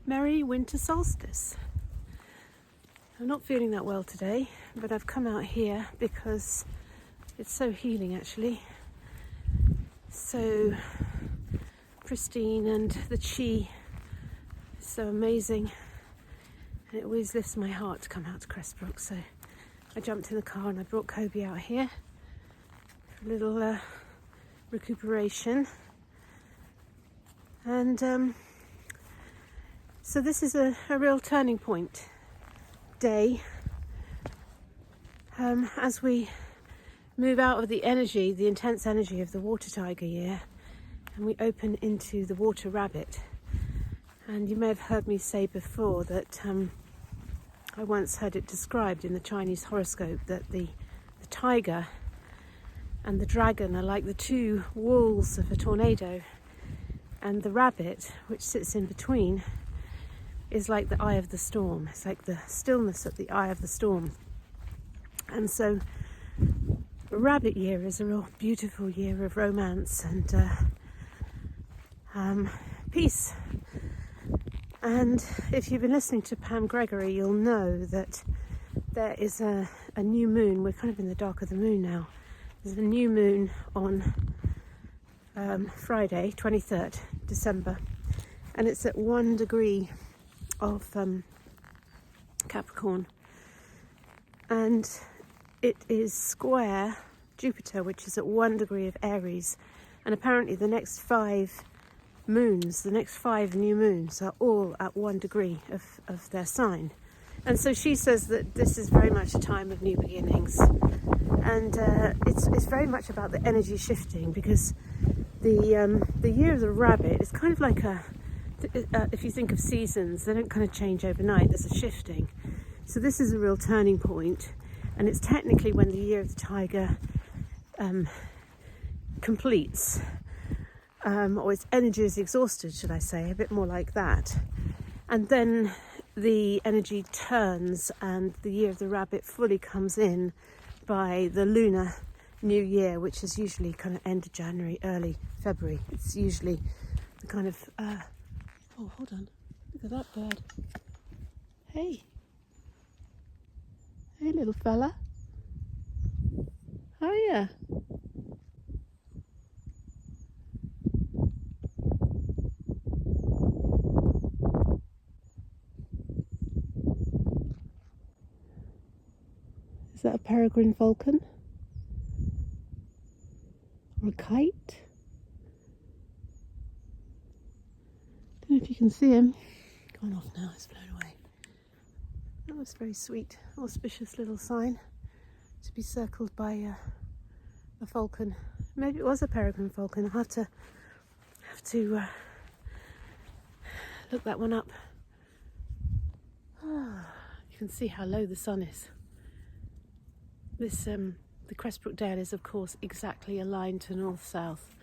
Merry Winter Solstice. I'm not feeling that well today, but I've come out here because it's so healing actually. So pristine and the chi is so amazing. And it always lifts my heart to come out to Cressbrook. So I jumped in the car and I brought Kobe out here for a little recuperation. And so this is a real turning point day as we move out of the energy, the intense energy of the water tiger year, and we open into the water rabbit. And you may have heard me say before that I once heard it described in the Chinese horoscope that the tiger and the dragon are like the two walls of a tornado, and the rabbit, which sits in between, is like the eye of the storm. It's like the stillness at the eye of the storm. And so rabbit year is a real beautiful year of romance and peace. And if you've been listening to Pam Gregory, you'll know that there is a new moon. We're kind of in the dark of the moon now. There's a new moon on Friday, 23rd December, and it's at 1 degree of Capricorn, and it is square Jupiter, which is at 1 degree of Aries. And apparently the next 5 moons, the next 5 new moons, are all at 1 degree of their sign. And so she says that this is very much a time of new beginnings, and it's very much about the energy shifting, because the year of the rabbit is kind of like if you think of seasons, they don't kind of change overnight. There's a shifting. So this is a real turning point, and it's technically when the year of the tiger completes, or its energy is exhausted, should I say, a bit more like that. And then the energy turns and the year of the rabbit fully comes in by the lunar new year, which is usually kind of end of January, early February. It's usually the kind of oh, hold on, look at that bird. Hey little fella, how are ya? Is that a peregrine falcon? Or a kite? Don't know if you can see him. Gone off now, it's flown away. That was very sweet, auspicious little sign to be circled by a falcon. Maybe it was a peregrine falcon. I'll have to look that one up. You can see how low the sun is. This the Cressbrook Dale is of course exactly aligned to north-south,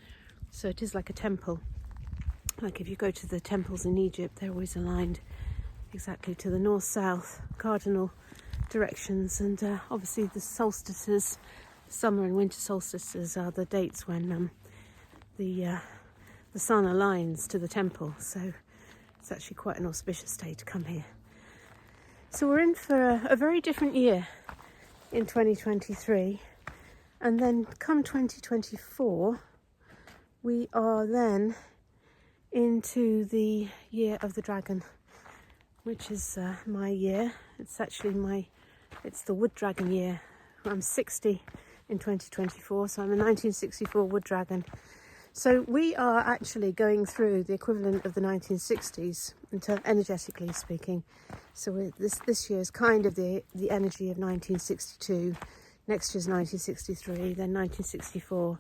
so it is like a temple. Like if you go to the temples in Egypt, they're always aligned exactly to the north-south cardinal directions. And obviously the solstices, summer and winter solstices, are the dates when the sun aligns to the temple. So it's actually quite an auspicious day to come here. So we're in for a very different year in 2023, and then come 2024 we are then into the year of the dragon, which is my year. It's actually it's the wood dragon year. I'm 60 in 2024, so I'm a 1964 wood dragon. So we are actually going through the equivalent of the 1960s, energetically speaking. So this year is kind of the energy of 1962. Next year's 1963, then 1964.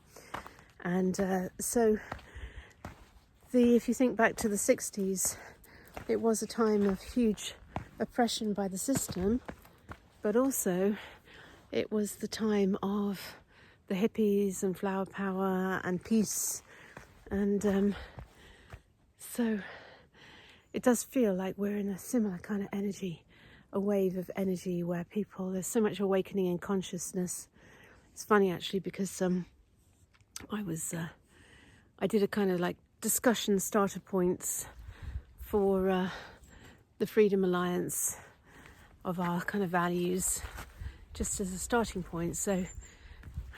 And so if you think back to the 60s, it was a time of huge oppression by the system, but also it was the time of the hippies and flower power and peace. And so it does feel like we're in a similar kind of energy, a wave of energy where there's so much awakening in consciousness. It's funny actually, because I did a kind of like discussion starter points for the Freedom Alliance of our kind of values, just as a starting point. So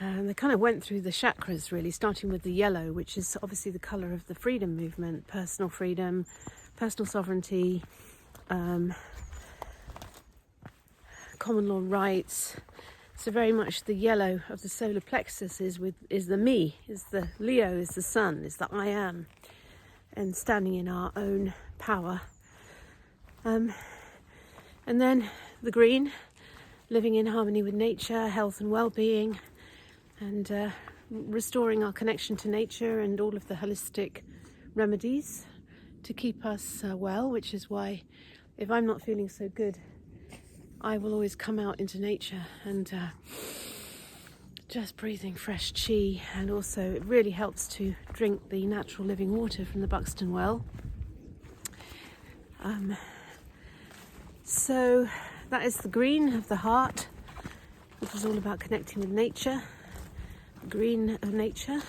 they kind of went through the chakras, really, starting with the yellow, which is obviously the colour of the freedom movement, personal freedom, personal sovereignty, common law rights. So very much the yellow of the solar plexus is the me, is the Leo, is the sun, is the I am, and standing in our own power. And then the green, living in harmony with nature, health and well-being, and restoring our connection to nature and all of the holistic remedies to keep us well, which is why if I'm not feeling so good, I will always come out into nature and just breathing fresh chi, and also it really helps to drink the natural living water from the Buxton well. So that is the green of the heart, which is all about connecting with nature, the green of nature.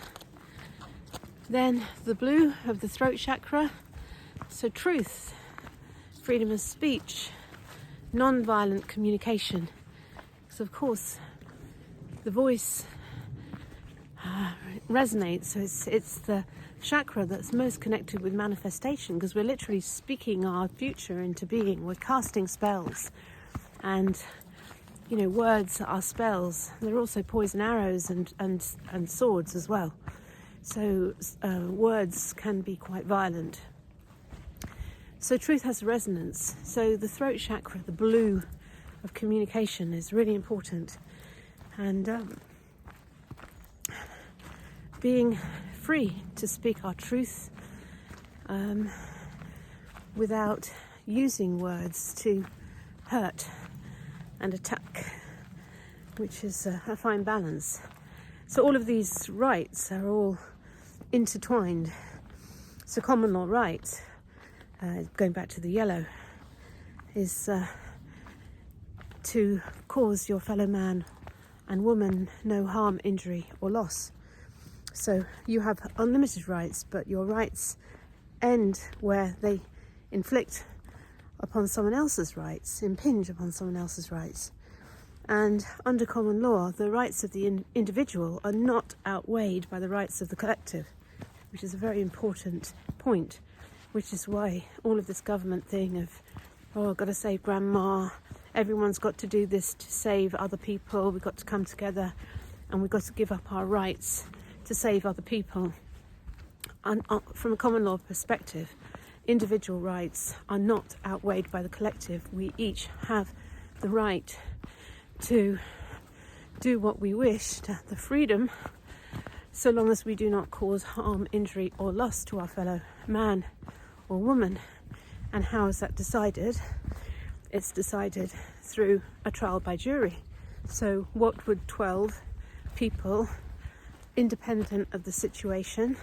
Then the blue of the throat chakra, so truth, freedom of speech, non-violent communication. So of course the voice resonates, so it's the chakra that's most connected with manifestation, because we're literally speaking our future into being. We're casting spells, and words are spells. They're also poison arrows and swords as well. So words can be quite violent. So truth has resonance. So the throat chakra, the blue of communication, is really important. And being free to speak our truth without using words to hurt and attack, which is a fine balance. So all of these rights are all intertwined. So common law rights, going back to the yellow, is to cause your fellow man and woman no harm, injury or loss. So you have unlimited rights, but your rights end where they inflict upon someone else's rights, impinge upon someone else's rights. And under common law, the rights of the individual are not outweighed by the rights of the collective, which is a very important point, which is why all of this government thing of, I've got to save grandma, everyone's got to do this to save other people, we've got to come together and we've got to give up our rights to save other people. And from a common law perspective, individual rights are not outweighed by the collective. We each have the right to do what we wish, to the freedom, so long as we do not cause harm, injury or loss to our fellow man or woman. And how is that decided? It's decided through a trial by jury. So what would 12 people, independent of the situation,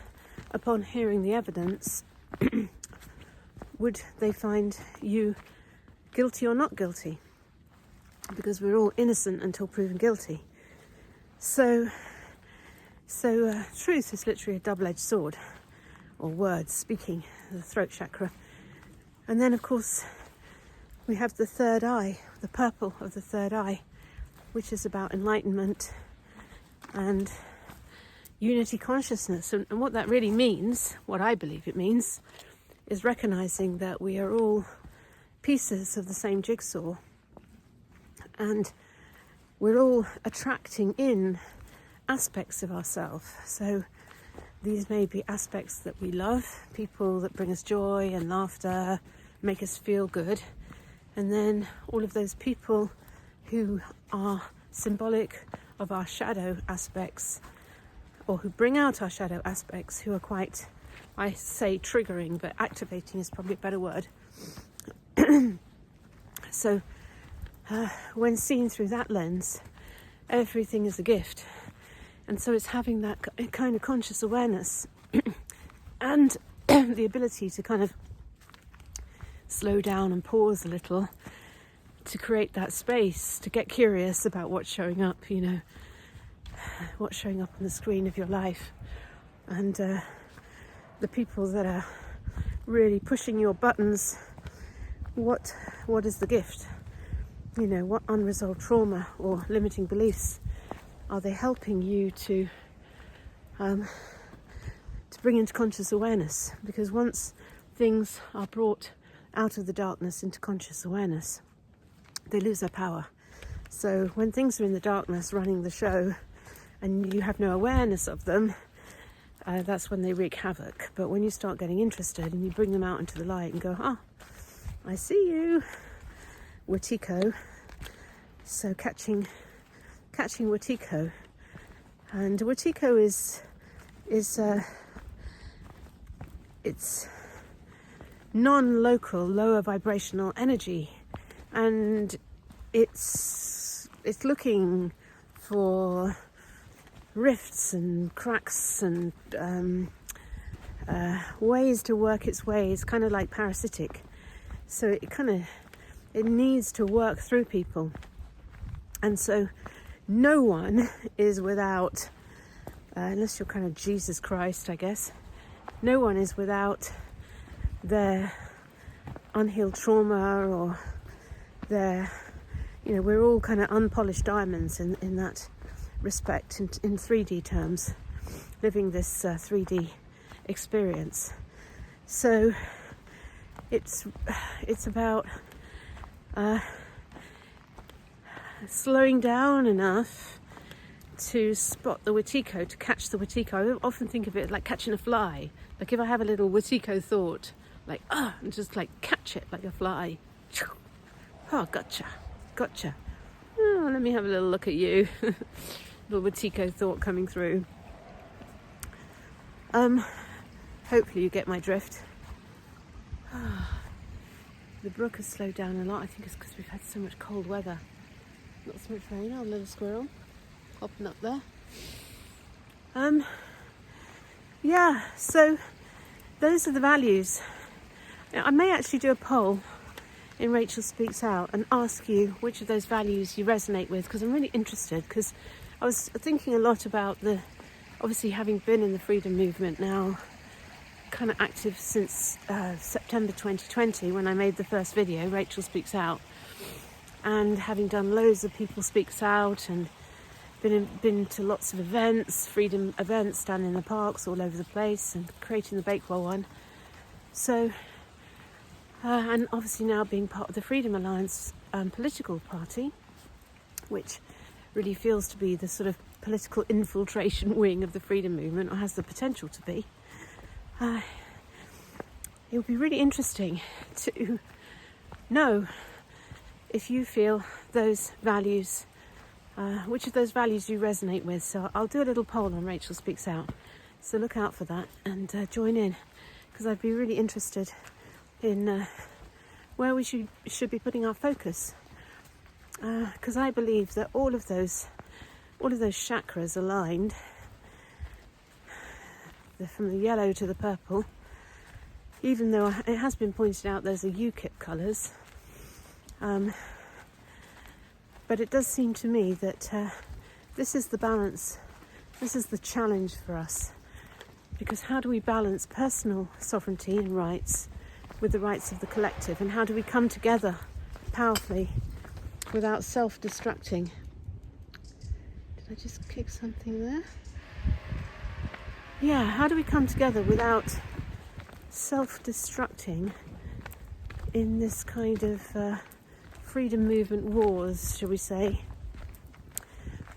upon hearing the evidence, would they find you guilty or not guilty? Because we're all innocent until proven guilty. So truth is literally a double-edged sword, or words, speaking, the throat chakra. And then, of course, we have the third eye, the purple of the third eye, which is about enlightenment and unity consciousness. And what that really means, what I believe it means, is recognizing that we are all pieces of the same jigsaw, and we're all attracting in aspects of ourselves. So these may be aspects that we love, people that bring us joy and laughter, make us feel good, and then all of those people who are symbolic of our shadow aspects, or who bring out our shadow aspects, who are quite, I say triggering, but activating is probably a better word. So when seen through that lens, everything is a gift. And so it's having that kind of conscious awareness and the ability to kind of slow down and pause a little, to create that space, to get curious about what's showing up, what's showing up on the screen of your life. And the people that are really pushing your buttons what is the gift? You know, what unresolved trauma or limiting beliefs are they helping you to bring into conscious awareness? Because once things are brought out of the darkness into conscious awareness, they lose their power. So when things are in the darkness running the show and you have no awareness of them, that's when they wreak havoc. But when you start getting interested and you bring them out into the light and go, oh, I see you, Watiko. So catching Watiko. And Watiko is it's non-local, lower vibrational energy, and it's looking for rifts and cracks and ways to work its way. It's kind of like parasitic, so it needs to work through people. And so no one is without, unless you're kind of Jesus Christ, I guess, no one is without their unhealed trauma or their, you know, we're all kind of unpolished diamonds in that respect, in 3D terms, living this 3D experience. So it's about slowing down enough to spot the Watiko, to catch the Watiko. I often think of it like catching a fly. Like if I have a little Watiko thought, like, and just like catch it like a fly. Oh, gotcha. Oh, let me have a little look at you. Little Watiko thought coming through. Hopefully you get my drift. The brook has slowed down a lot. I think it's because we've had so much cold weather. Not so much rain. Oh, little squirrel hopping up there. Yeah, so those are the values. I may actually do a poll in Rachel Speaks Out and ask you which of those values you resonate with, because I'm really interested, because I was thinking a lot about obviously having been in the freedom movement now, kind of active since September 2020 when I made the first video, Rachel Speaks Out, and having done loads of People Speaks Out and been to lots of events, freedom events down in the parks all over the place, and creating the Bakewell one. So, and obviously now being part of the Freedom Alliance political party, which really feels to be the sort of political infiltration wing of the freedom movement, or has the potential to be. It would be really interesting to know if you feel those values, which of those values you resonate with. So I'll do a little poll on Rachel Speaks Out, so look out for that and join in, because I'd be really interested in where we should be putting our focus, because I believe that all of those chakras aligned, from the yellow to the purple, even though it has been pointed out there's a UKIP colours, but it does seem to me that this is the balance, this is the challenge for us, because how do we balance personal sovereignty and rights with the rights of the collective, and how do we come together powerfully without self-destructing? Did I just kick something there? Yeah, how do we come together without self-destructing in this kind of freedom movement wars, shall we say,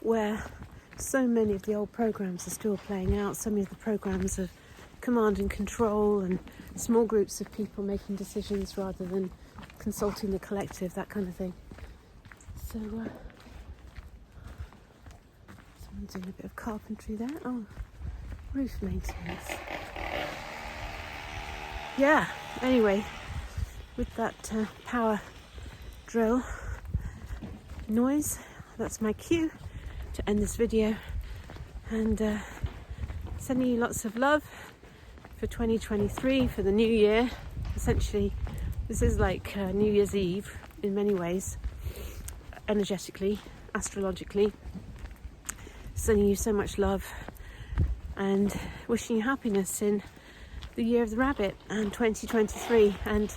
where so many of the old programs are still playing out, so many of the programs of command and control and small groups of people making decisions rather than consulting the collective, that kind of thing. So, someone's doing a bit of carpentry there. Oh, roof maintenance. Yeah, anyway, with that power drill noise, that's my cue to end this video, and sending you lots of love for 2023, for the new year. Essentially, this is like New Year's Eve in many ways, energetically, astrologically. Sending you so much love and wishing you happiness in the year of the rabbit and 2023, and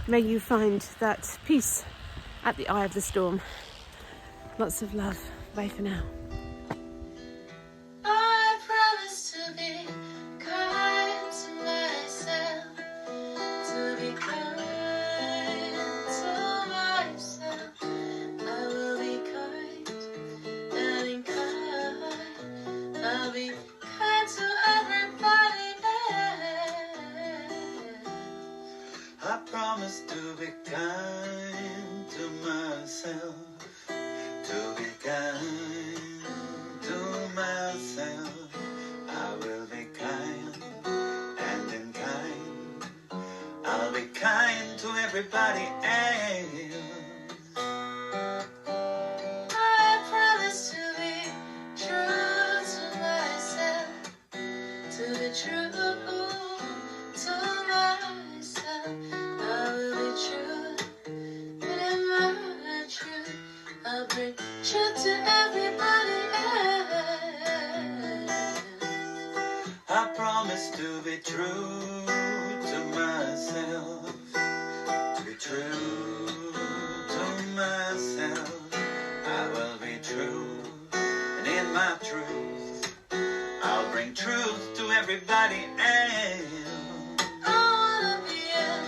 May you find that peace at the eye of the storm. Lots of love. Bye for now. I promise to be kind to myself, to be kind to myself. I will be kind and in kind. I'll be kind to everybody else. I promise to be kind to myself, to be kind to myself. I will be kind and in kind. I'll be kind to everybody else. I promise to be true to myself, to be true to myself. I will be true, and in my truth, I'll bring truth to everybody else. I promise to be true to myself, to be true to myself. I will be true, and in my truth, I'll bring truth to everybody else. I wanna be at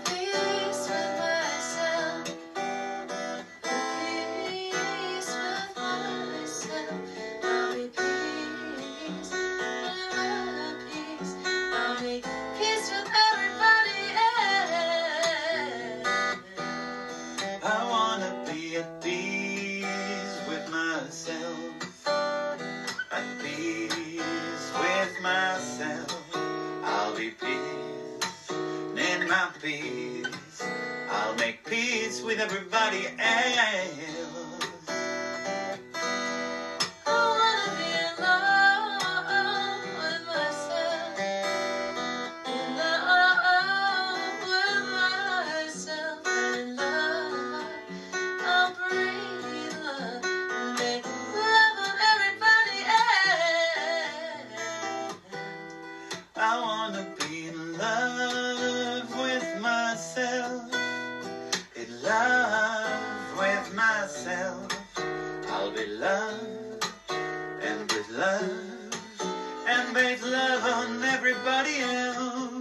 peace with myself, peace with myself. I'll be peace, and in my peace, I'll make peace with everybody else. I wanna be at peace with myself, at peace with myself. I'll be peace, and in my peace, I'll make peace with everybody else. I wanna be in love with myself, in love with myself, and in love, I'll breathe love, and make love on everybody else. I wanna be in love with myself, in love with myself. I'll be loved and with love, and make love on everybody else.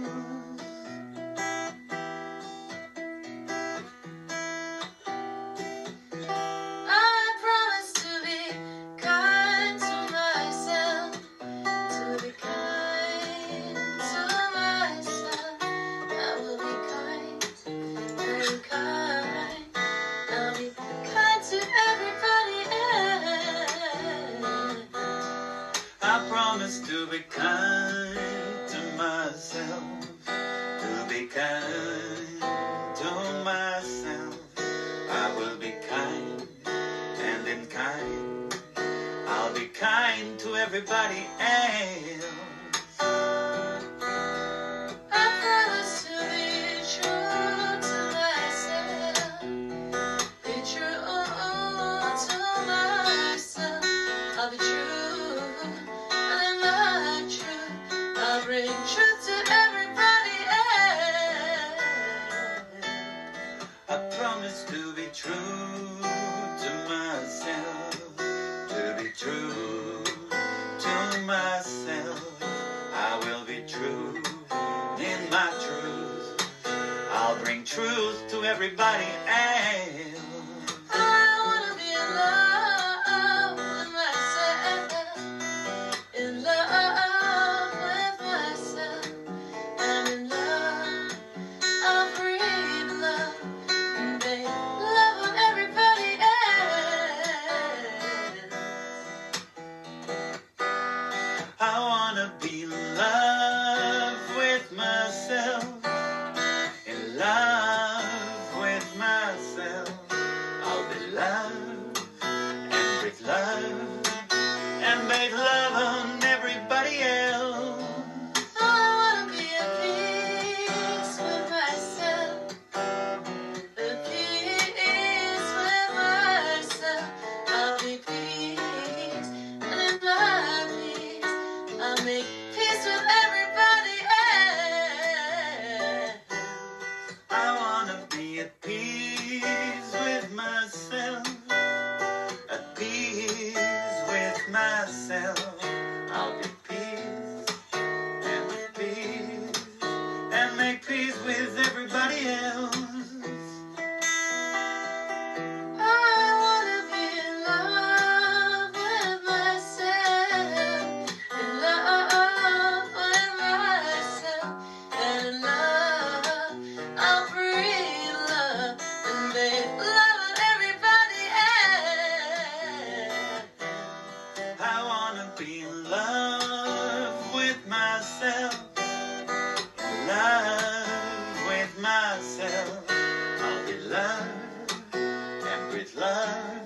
I promise to be kind to myself, to be kind to myself. I will be kind, very kind. I'll be kind to everybody else. I promise to be kind to myself, to be kind to myself. I will be kind and in kind. I'll be kind to everybody else. I promise to be true to myself, be true to myself. I'll be true, and in my truth, I'll bring truth to everybody else. I promise to be true to myself, to be true to myself. I will be true, in my truth, I'll bring truth to everybody else. I wanna be in love with myself, in love with myself, and in love, I'll breathe love, and make love on everybody else. I wanna be in love with myself, in love with myself. I'll be loved myself. I'll be loved and with love